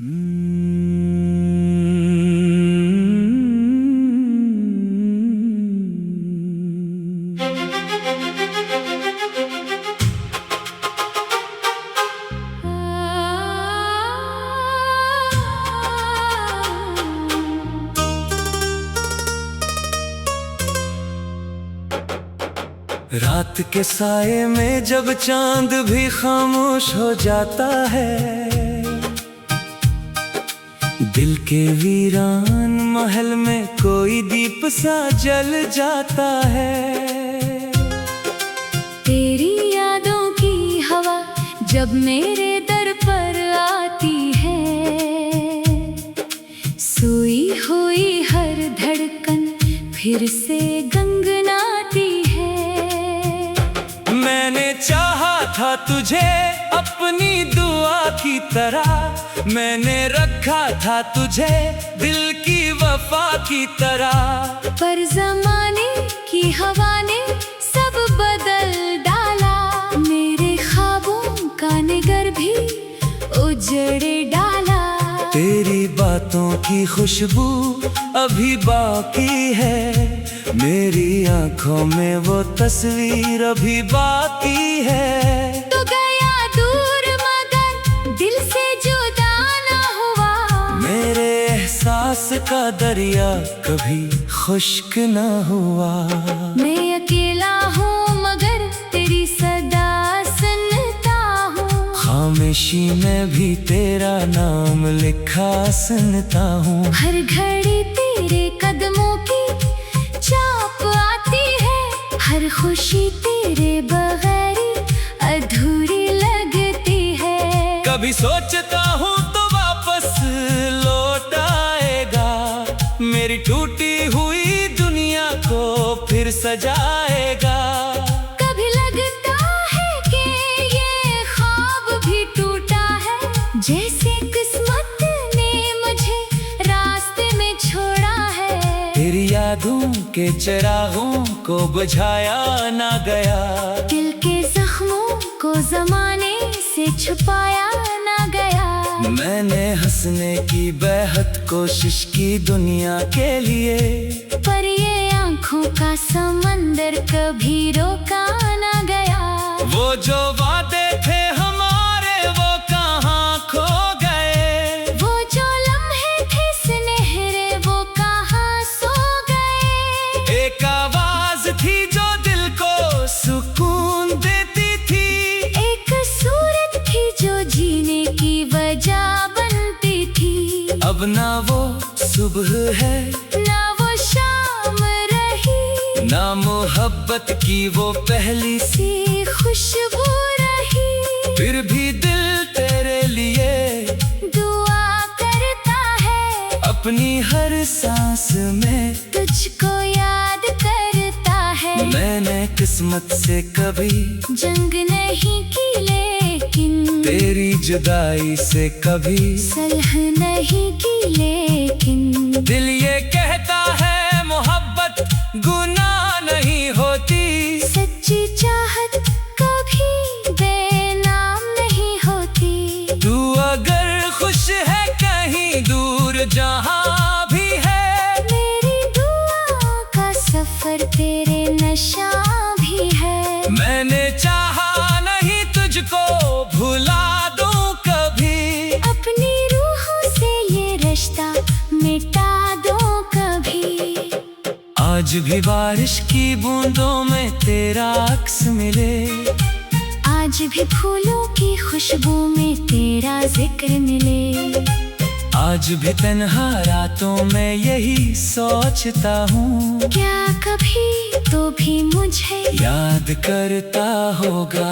रात के साये में जब चांद भी खामोश हो जाता है, दिल के वीरान महल में कोई दीप सा जल जाता है। तेरी यादों की हवा जब मेरे दर पर आती है, सोई हुई हर धड़कन फिर से गंगनाती है। मैंने चाहा था तुझे अपनी दुआ की तरह, मैंने रखा था तुझे दिल की वफा की तरह, पर ज़माने की हवा ने सब बदल डाला। मेरे ख्वाबों का निगर भी उजड़ डाला। तेरी बातों की खुशबू अभी बाकी है, मेरी आंखों में वो तस्वीर अभी बाकी है। तो गया दूर मगर दिल से जुदा ना हुआ, मेरे एहसास का दरिया कभी खुश्क ना हुआ। मैं अकेला हूँ मगर तेरी सदा सुनता हूँ, खामोशी में भी तेरा नाम लिखा सुनता हूँ। हर घड़ी तेरे कदमों की चाप आती है, हर खुशी तेरे बगैर अधूरी लगती है। कभी सोचता हूँ तो वापस लौट आएगा, मेरी टूटी हुई दुनिया को फिर सजाएगा। कभी लगता है कि ये ख्वाब भी टूटा है, जैसे किस्मत ने मुझे रास्ते में छोड़ा है। तेरी यादों के चिरागों को बुझाया ना गया, दिल के जख्मों को ज़माने से छुपाया ना गया। मैंने हंसने की बेहद कोशिश की दुनिया के लिए, पर ये आंखों का समंदर कभी रोका ना गया। वो जो वादे थे हमारे वो कहाँ खो गए, वो जो लम्हे थे सुनहरे वो कहाँ सो गए। एक आवाज थी जो दिल को सुकून देती थी, एक सूरत थी जो जीने की वजह बनती थी। अब ना वो सुबह है ना वो शाम रही, ना मोहब्बत की वो पहली सी खुशबू रही। फिर भी दिल तेरे लिए दुआ करता है, अपनी हर सांस में तुझको याद करता है। मैंने किस्मत से कभी जंग नहीं की लेकिन तेरी जुदाई से कभी सलह नहीं की लेकिन। दिल ये कहता है मोहब्बत गुनाह नहीं होती, सच्ची चाहत कभी बेनाम नहीं होती। तू अगर खुश है कहीं दूर जहां भी है, मेरी दुआ का सफर तेरे नशा भी है। मैंने चाहा नहीं तुझको भुला दूं कभी, अपनी रूहों से ये रिश्ता मिटा दो कभी। आज भी बारिश की बूंदों में तेरा अक्स मिले, आज भी फूलों की खुशबू में तेरा जिक्र मिले। आज भी तन्हा रातों में यही सोचता हूँ, क्या कभी तो भी मुझे याद करता होगा।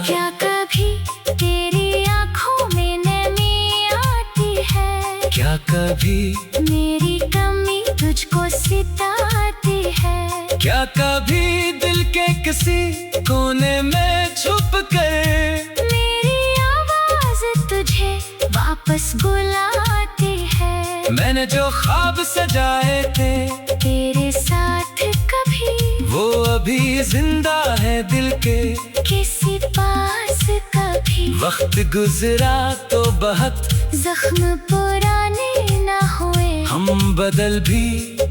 क्या कभी तेरी आंखों में नमी आती है, क्या कभी मेरी कमी तुझको सिताती है। क्या कभी दिल के किसी कोने में छुप कर मेरी आवाज तुझे वापस बुलाती है। मैंने जो ख्वाब सजाए थे तेरे साथ कभी वो अभी जिंदा है दिल के किसी पास कभी। कभी। वक्त गुजरा तो बहुत जख्म पुराने ना हुए, हम बदल भी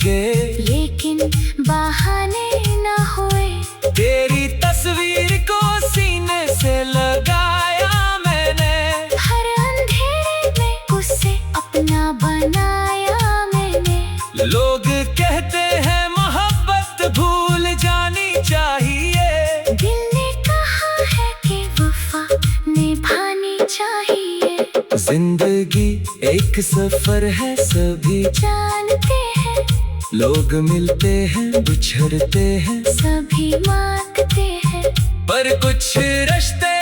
गए लेकिन बहाने ना हुए। तेरी तस्वीर को सीने से लगाया मैंने, हर अंधेरे में उसे अपना बनाया मैंने। लोग कहते हैं मोहब्बत भूल जानी चाहिए, दिल ने कहा है कि वफा निभानी चाहिए। जिंदगी एक सफर है सभी जानते हैं, लोग मिलते हैं बिछड़ते हैं, सभी मांगते हैं, पर कुछ रिश्ते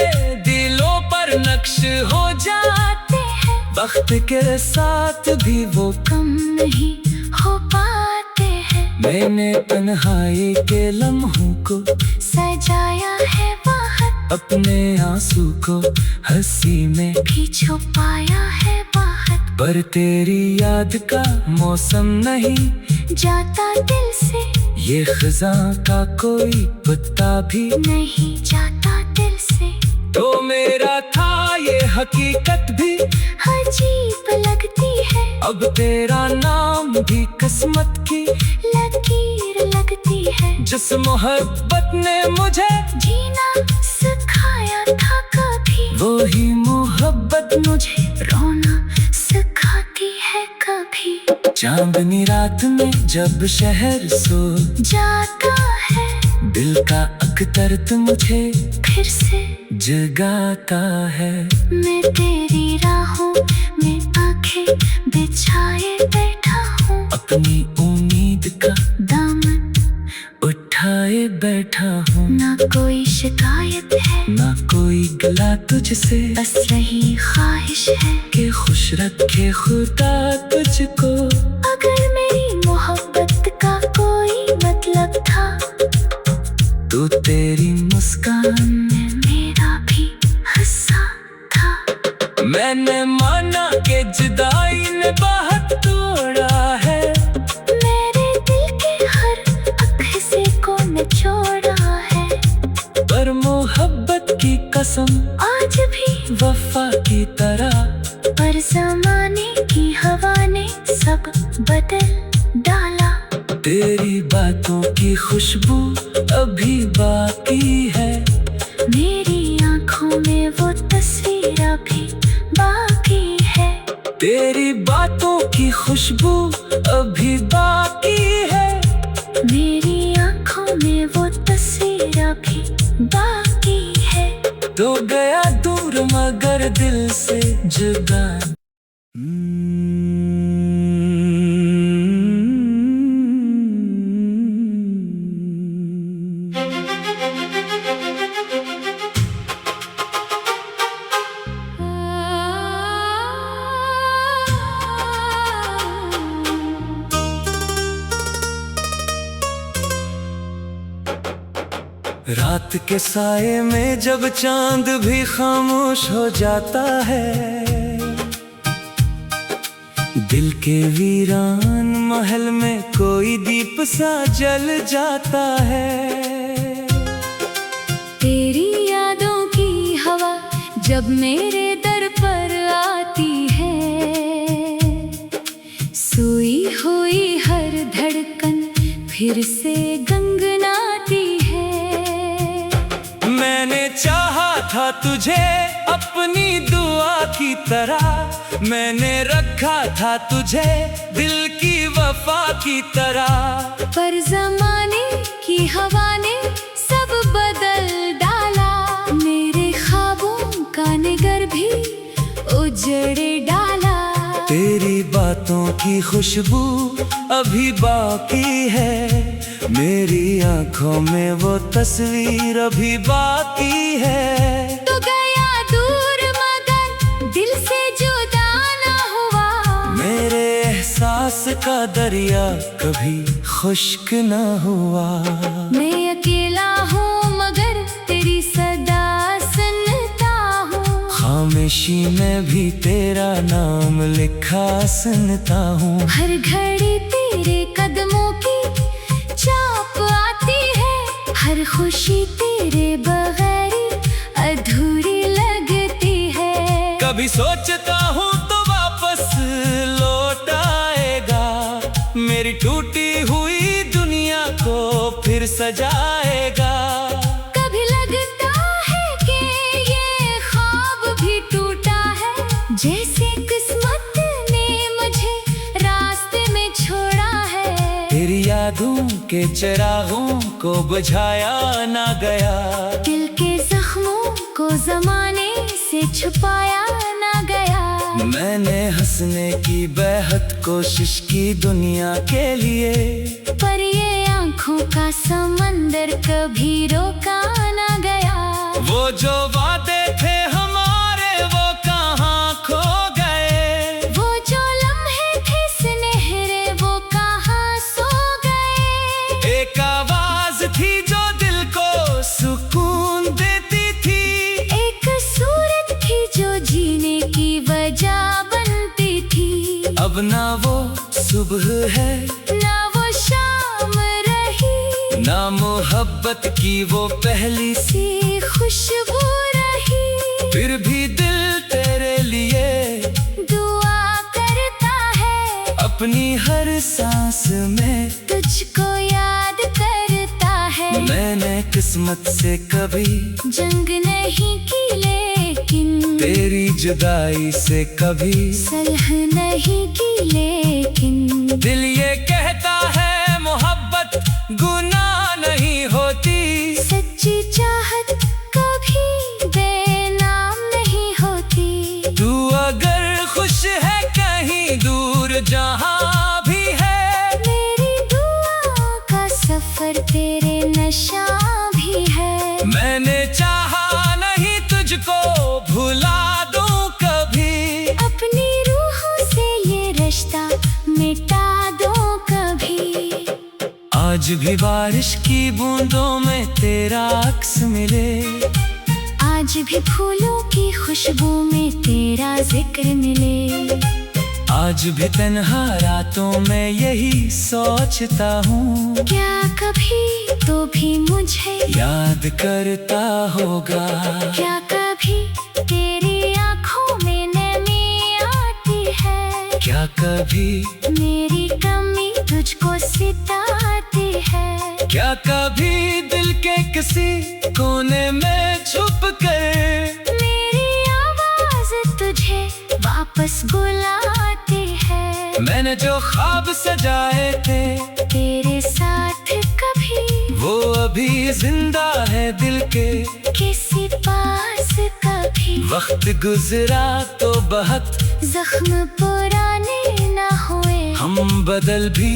दिलों पर नक्श हो जाते हैं। वक्त के साथ भी वो कम नहीं हो पाते हैं। मैंने तन्हाई के लम्हों को सजाया है बाहर, अपने आंसू को हंसी में भी छुपाया है बाहर। पर तेरी याद का मौसम नहीं जाता दिल से, ये खज़ां का कोई पत्ता भी नहीं जाता दिल से। तो मेरा था ये हकीकत भी अजीब लगती है, अब तेरा नाम भी किस्मत की लकीर लगती है। जिस मोहब्बत ने मुझे जीना सिखाया था कभी, वही मोहब्बत मुझे रोना सिखाती है कभी। चांदनी रात में जब शहर सो जाता है, दिल का अख्तर मुझे फिर से जगाता है। मैं तेरी राहों में आंखें बिछाए बैठा हूँ, अपनी उम्मीद का दामन उठाए बैठा हूँ, ना कोई शिकायत है, ना कोई गिला तुझसे, बस यही ख्वाहिश है कि खुश रखे खुदा तुझको। अगर मेरी मोहब्बत का कोई मतलब था, तो तेरी मुस्कान में मेरा भी हिस्सा था। मैंने माना कि जुदाई ने बहुत तोड़ा है, मेरे दिल के हर हिस्से को निचोड़ा है, पर मोहब्बत की कसम आज भी वफा की तरह। पर ज़माने की हवा ने सब बदल डाला। तेरी बातों की खुशबू अभी बाकी है, मेरी आंखों में वो तस्वीर अभी बाकी है। तेरी बातों की खुशबू अभी बाकी है, मेरी आंखों में वो तस्वीर अभी बाकी है। तो गया दूर मगर दिल से जुदा। रात के साये में जब चांद भी खामोश हो जाता है, दिल के वीरान महल में कोई दीप सा जल जाता है। तेरी यादों की हवा जब मेरे दर पर आती है, सोई हुई हर धड़कन फिर से गंगनाती है। मैंने चाहा था तुझे अपनी दुआ की तरह, मैंने रखा था तुझे दिल की वफा की तरह, पर ज़माने की हवा ने सब बदल डाला। मेरे ख्वाबों का निगर भी उजड़े डाला। तेरी बातों की खुशबू अभी बाकी है, मेरी आंखों में वो तस्वीर अभी बाकी है। तो गया दूर मगर दिल से जुदा ना हुआ, मेरे एहसास का दरिया कभी खुश्क न हुआ। मैं अकेला हूँ मगर तेरी सदा सुनता हूँ, खामोशी में भी तेरा नाम लिखा सुनता हूँ। हर घड़ी तेरे कदमों की चाप आती है, हर खुशी तेरे बगैर अधूरी लगती सोचता हूँ तो वापस लौट आएगा, मेरी टूटी हुई दुनिया को फिर सजाएगा। कभी लगता है कि ये ख्वाब भी टूटा है, जैसे किस्मत ने मुझे रास्ते में छोड़ा है। तेरी यादों के चिरागों को बुझाया ना गया, दिल के जख्मों को जमाने से छुपाया ना गया। मैंने हंसने की बेहद कोशिश की दुनिया के लिए, पर ये आंखों का समंदर कभी रोका ना गया। वो जो वादे थे हमारे वो कहाँ खो गए, वो जो लम्हे थे सुनहरे वो कहाँ सो गए। एक आवाज थी जो दिल को सुकून देती थी, एक सूरत थी जो जीने की वजह बनती थी। अब ना वो सुबह है ना वो शाम रही, ना मोहब्बत की वो पहली सी, सी खुशबू रही। फिर भी दिल तेरे लिए दुआ करता है, अपनी हर सांस में तुझको याद करता है। मैंने किस्मत से कभी जंग नहीं की लेकिन, तेरी जुदाई से कभी सलह नहीं की लेकिन। दिल ये कहता है मोहब्बत गुनाह नहीं होती, सच्ची चाहत कभी बेनाम नहीं होती। तू अगर खुश है कहीं दूर जहां भी है, मेरी दुआ का सफर तेरे नशा भी है। मैंने चाहा नहीं तुझको भुला दूं कभी, अपनी रूहों से ये रिश्ता मिटा दो कभी। आज भी बारिश की बूंदों में तेरा अक्स मिले, आज भी फूलों की खुशबू में तेरा जिक्र मिले। आज भी तन्हा रातों में यही सोचता हूँ, क्या कभी तो भी मुझे याद करता होगा। क्या कभी तेरी आंखों में नमी आती है, क्या कभी मेरी कमी तुझको सिताती है। क्या कभी दिल के किसी कोने में छुप कर मेरी आवाज तुझे वापस बुलाती है। मैंने जो ख्वाब सजाए थे तेरे साथ कभी वो अभी जिंदा है दिल के किसी पास कभी। वक्त गुजरा तो बहुत जख्म पुराने ना हुए, हम बदल भी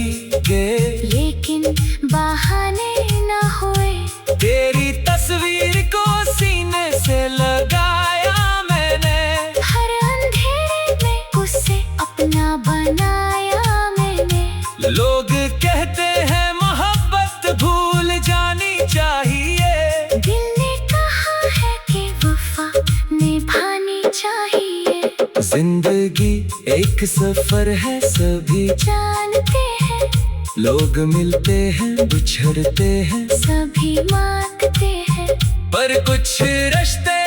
गए लेकिन बहाने ना हुए। तेरी तस्वीर को सीने से लगाया मैंने, हर अंधेरे में उसे अपना बनाया मैंने। लोग कहते हैं मोहब्बत भूल जानी चाहिए, दिल ने कहा है कि वफा निभानी चाहिए। जिंदगी एक सफर है सभी जानते हैं, लोग मिलते हैं बिछड़ते हैं, सभी मांगते हैं। पर कुछ रिश्ते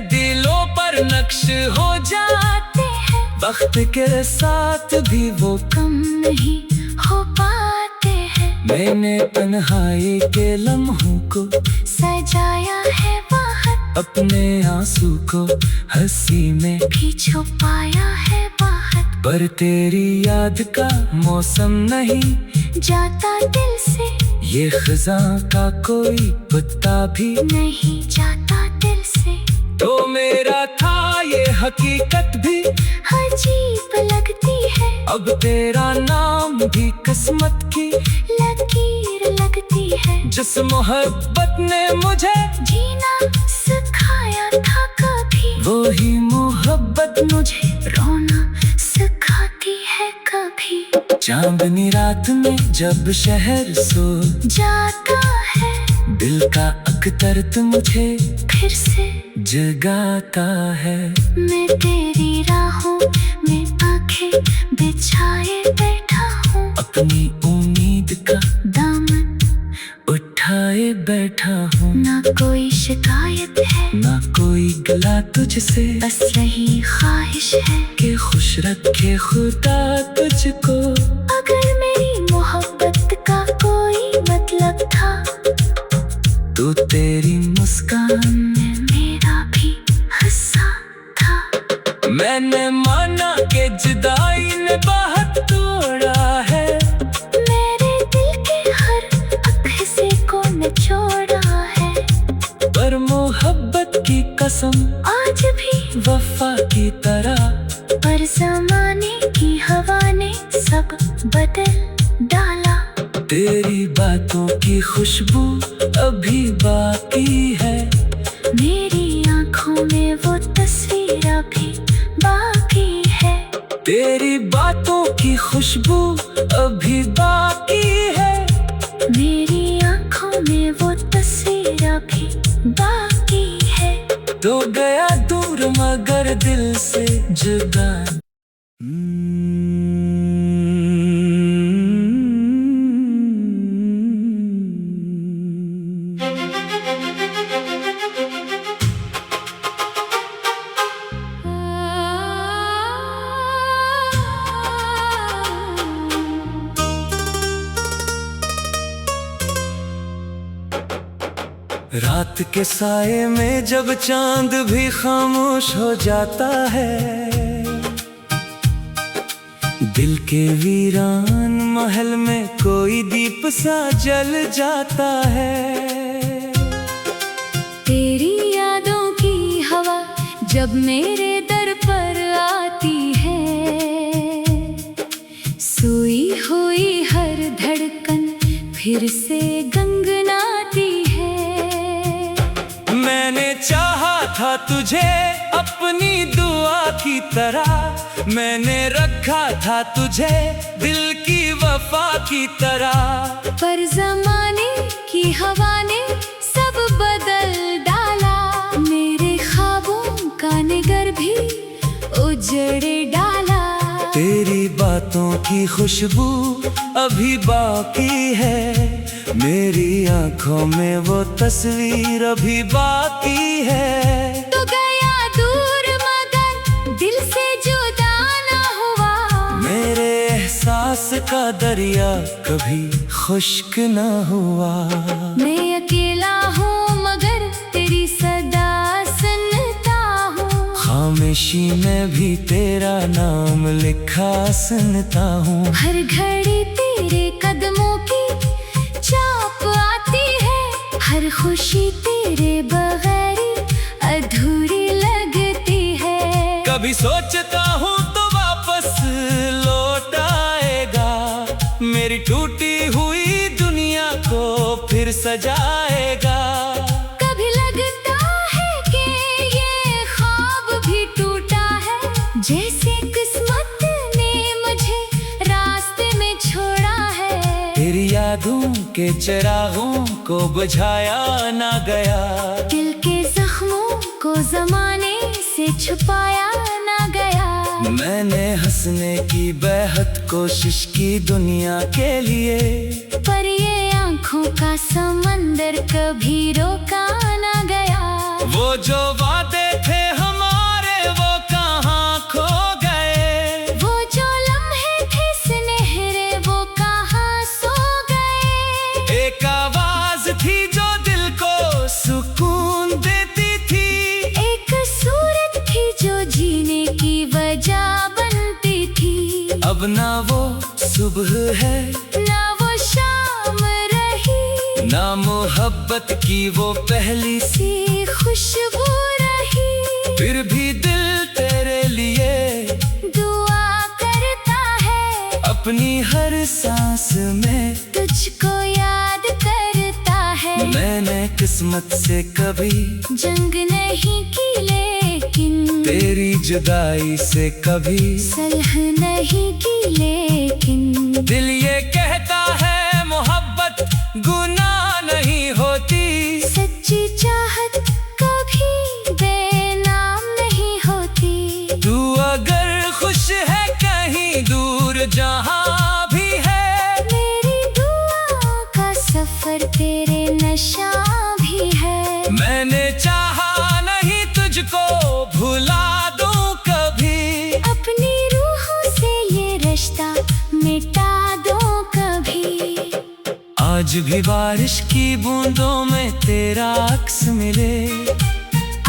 दिलों पर नक्श हो जाते हैं, वक्त के साथ भी वो कम नहीं हो पाते हैं। मैंने तन्हाई के लम्हों को सजाया है बाहर, अपने आंसू को हंसी में भी छुपाया है बाहर। पर तेरी याद का मौसम नहीं जाता दिल से, ये खज़ां का कोई पत्ता भी नहीं जाता दिल से। तो मेरा था ये हकीकत भी अजीब लगती है, अब तेरा नाम भी किस्मत की लकीर लगती है। जिस मोहब्बत ने मुझे जीना सिखाया था कभी, वही मोहब्बत मुझे रोना सिखाती है कभी। चांदनी रात में जब शहर सो जाता है, दिल का अख्तर मुझे फिर से जगाता है। मैं तेरी राहों में आंखें बिछाए बैठा हूँ, अपनी उम्मीद का दामन उठाए लगाए बैठा हूँ, ना कोई शिकायत है, ना कोई गिला तुझसे, बस रही ख्वाहिश है कि खुश रखे खुदा तुझको। अगर मेरी मोहब्बत का कोई मतलब था, तो तेरी मुस्कान में मेरा भी हिस्सा था। मैंने माना कि जुदाई ने बाहत तोड़ा है, मेरे दिल के हर एक हिस्से को निचोड़ा है, पर मोहब्बत की कसम आज भी वफा की तरह। पर ज़माने की हवा ने सब बदल डाला। तेरी बातों की खुशबू अभी बाकी है, मेरी आँखों में वो तस्वीर अभी बाकी है। तेरी बातों की खुशबू अभी बाकी है, मेरी आँखों में वो तस्वीर अभी बाकी है। तो गया दूर मगर दिल से जुदा। रात के साये में जब चांद भी खामोश हो जाता है, दिल के वीरान महल में कोई दीप सा जल जाता है। तेरी यादों की हवा जब मेरे दर पर आती है, सोई हुई हर धड़कन फिर से गंगनाती है। मैंने चाहा था तुझे अपनी दुआ की तरह, मैंने रखा था तुझे दिल की वफा की तरह, पर ज़माने की हवा ने सब बदल डाला। मेरे ख्वाबों का निगर भी उजड़े डाला। तेरी बातों की खुशबू अभी बाकी है, मेरी आंखों में वो तस्वीर अभी बाकी है। तो गया दूर मगर दिल से जुदा ना हुआ, मेरे एहसास का दरिया कभी खुश्क न हुआ। मैं अकेला हूँ मगर तेरी सदा सुनता हूँ, खामोशी में भी तेरा नाम लिखा सुनता हूँ। हर घड़ी तेरे कदमों की चाप आती है, हर खुशी तेरे बगैर अधूरी लगती है। कभी सोचता हूँ तो वापस लौट आएगा, मेरी टूटी हुई दुनिया को फिर सजाएगा। कभी लगता है कि ये ख्वाब भी टूटा है, जैसे किस्मत ने मुझे रास्ते में छोड़ा है। तेरी यादों के चिरागों को बुझाया ना गया, दिल के जख्मों को ज़माने से छुपाया ना गया। मैंने हंसने की बेहद कोशिश की दुनिया के लिए, पर ये आँखों का समंदर कभी रोका ना गया। वो जो वादे थे हमारे वो कहाँ खो गए, वो जो लम्हे थे सुनहरे वो कहाँ सो गए। एक आवाज थी जो दिल को सुकून देती थी, एक सूरत थी जो जीने की वजह बनती थी। अब ना वो सुबह है ना वो शाम रही, ना मोहब्बत की वो पहली सी, सी खुशबू रही। फिर भी दिल तेरे लिए दुआ करता है, अपनी हर सांस में तुझको याद करता है। मैंने किस्मत से कभी जंग नहीं की लेकिन, तेरी जुदाई से कभी सलह नहीं की लेकिन। दिल ये कहता है मोहब्बत गुनाह नहीं होती, सच्ची चाहत कभी बेनाम नहीं होती। तू अगर खुश है कहीं दूर जहाँ भी है, मेरी दुआ का सफर तेरे नज़दीक नशा भी है। मैंने चाहा नहीं तुझको भुला दूं कभी, अपनी रूह से ये रिश्ता मिटा दो कभी। आज भी बारिश की बूंदों में तेरा अक्स मिले,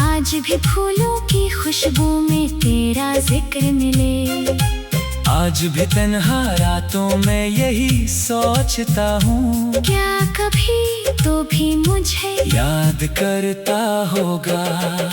आज भी फूलों की खुशबू में तेरा जिक्र मिले। आज भी तन्हा रातों में यही सोचता हूँ, क्या कभी तो भी मुझे याद करता होगा।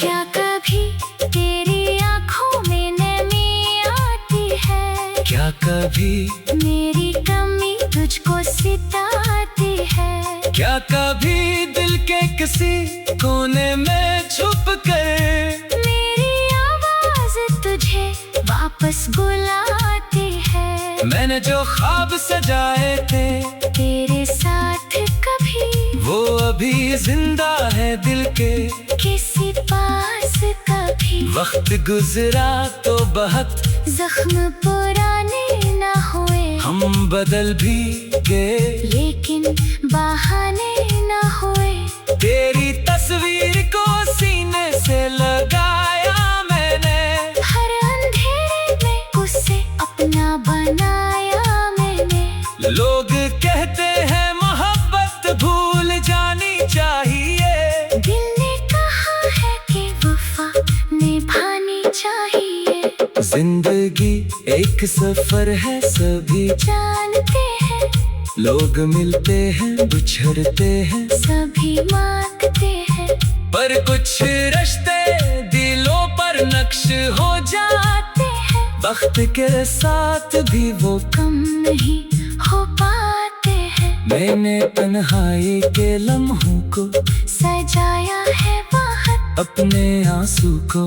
क्या कभी तेरी आंखों में नमी आती है, क्या कभी मेरी कमी तुझको सिताती है। क्या कभी दिल के किसी कोने में छुप कर मेरी आवाज तुझे वापस बुलाती है। मैंने जो ख्वाब सजाए थे तेरे साथ कभी वो अभी जिंदा है दिल के किसी पास कभी। वक्त गुजरा तो बहुत जख्म पुराने ना हुए, हम बदल भी गए लेकिन बहाने ना हुए। तेरी तस्वीर को सीने से लगाया मैंने, हर अंधेरे में उसे अपना बनाया मैंने। लोग कहते हैं मोहब्बत भूल जानी चाहिए, दिल ने कहा है कि वफा निभानी चाहिए। जिंदगी एक सफर है सभी जानते हैं, लोग मिलते हैं बिछड़ते हैं, सभी मांगते हैं, पर कुछ रिश्ते दिलों पर नक्श हो जाते हैं। वक्त के साथ भी वो कम नहीं हो पाते हैं। मैंने तन्हाई के लम्हों को सजाया है बाहर, अपने आंसू को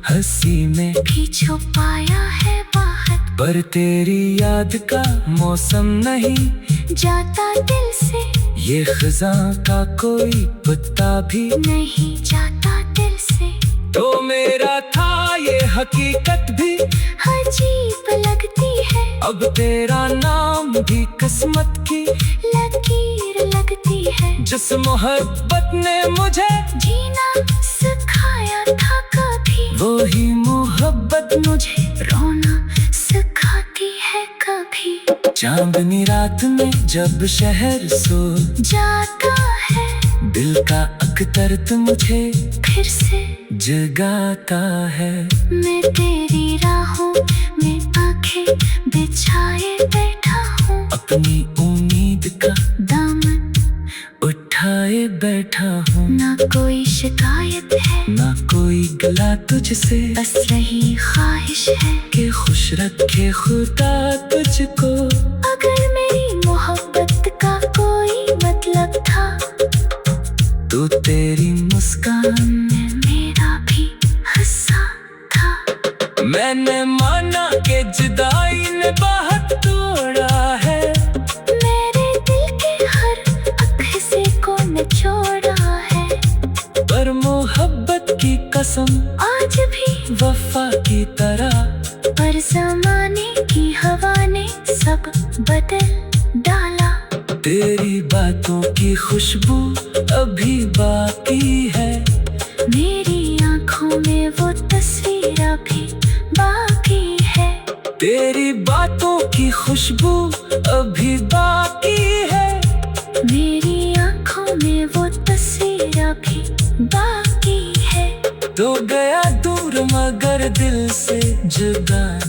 हंसी में भी छुपाया है बाहर। पर तेरी याद का मौसम नहीं जाता दिल से, ये खज़ां का कोई पत्ता भी नहीं जाता दिल से। तो मेरा था ये हकीकत भी अजीब लगती है, अब तेरा नाम भी किस्मत की लकीर लगती है। जिस मोहब्बत ने मुझे जीना सिखाया था कभी, वही मोहब्बत मुझे रोना सिखाती है कभी। चांदनी रात में जब शहर सो जाता है, दिल का अख्तर मुझे फिर से जगाता है। मैं तेरी राहों में आंखें बिछाए बैठा हूँ, अपनी उम्मीद का दामन उठाए बैठा हूँ। ना कोई शिकायत है, ना कोई गला तुझसे, बस यही ख्वाहिश है कि खुश रखे खुदा तुझको। अगर मेरी मोहब्बत का कोई मतलब था, तो तेरी मुस्कान में मेरा भी हिस्सा था। मैंने माना कि जुदाई ने बहुत तोड़ा है, मेरे दिल के हर अक्से को निचोड़ा है। पर मोहब्बत की कसम आज भी वफा की तरह, पर जमाने की हवा ने सब बदल डाला। तेरी बातों की खुशबू अभी बाकी है, मेरी आंखों में वो तस्वीर अभी बाकी है। तेरी बातों की खुशबू अभी बाकी है, मेरी आंखों में वो तस्वीर अभी बाकी है। तो गया दूर मगर दिल से जुदा।